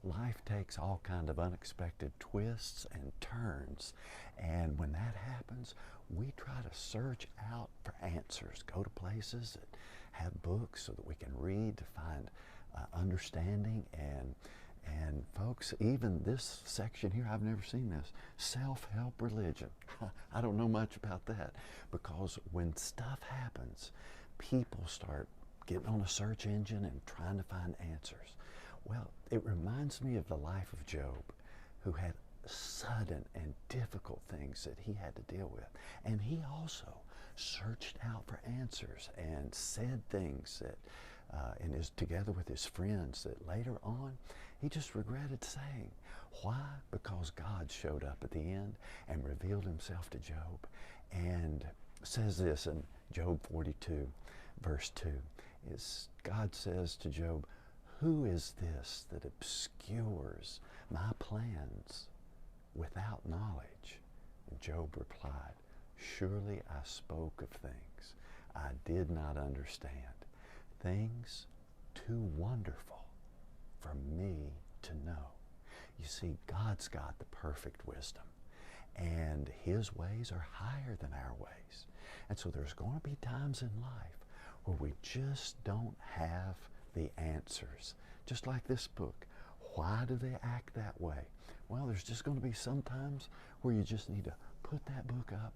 life takes all kind of unexpected twists and turns. And when that happens, we try to search out for answers, go to places that have books so that we can read to find understanding. And folks, even this section here, I've never seen this, self-help religion. I don't know much about that, because when stuff happens, people start getting on a search engine and trying to find answers. Well, it reminds me of the life of Job, who had sudden and difficult things that he had to deal with. And he also searched out for answers and said things that, together with his friends, that later on he just regretted saying. Why? Because God showed up at the end and revealed himself to Job, and says this in Job 42, verse 2. God says to Job, "Who is this that obscures my plans without knowledge?" And Job replied, "Surely I spoke of things I did not understand, things too wonderful for me to know." You see, God's got the perfect wisdom, and his ways are higher than our ways. And so there's going to be times in life where we just don't have the answers. Just like this book. Why do they act that way? Well, there's just going to be some times where you just need to put that book up,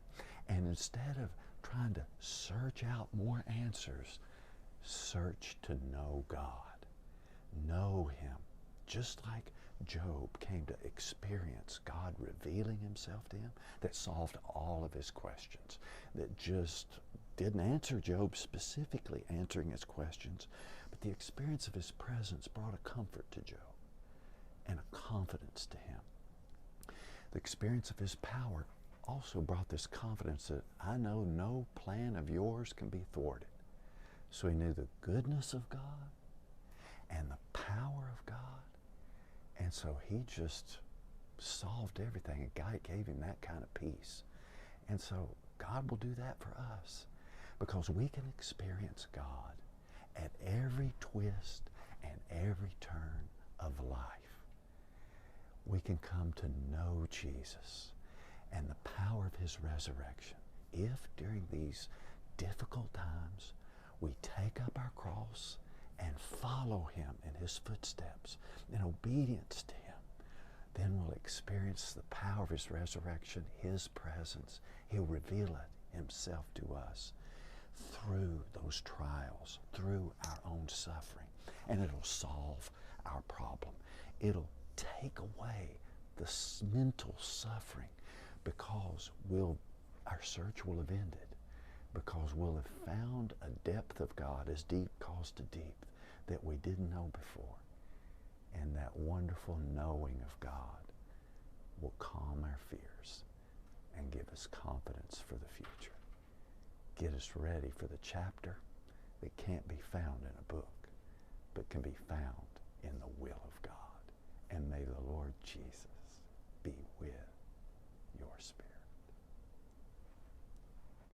and instead of trying to search out more answers, search to know God. Know him. Just like Job came to experience God revealing himself to him, that solved all of his questions, that just didn't answer Job specifically answering his questions, but the experience of his presence brought a comfort to Job and a confidence to him. The experience of his power also brought this confidence that I know no plan of yours can be thwarted. So he knew the goodness of God and the power of God, and so he just solved everything, and God gave him that kind of peace. And so God will do that for us, because we can experience God at every twist and every turn of life. We can come to know Jesus and the power of his resurrection if during these difficult times we take up our cross and follow him in his footsteps in obedience to him. Then we'll experience the power of his resurrection, his presence. He'll reveal it himself to us through those trials, through our own suffering. And it'll solve our problem. It'll take away the mental suffering, because our search will have ended, because we'll have found a depth of God, as deep calls to deep, that we didn't know before. And that wonderful knowing of God will calm our fears and give us confidence for the future. Get us ready for the chapter that can't be found in a book, but can be found in the will of God. And may the Lord Jesus be with your spirit.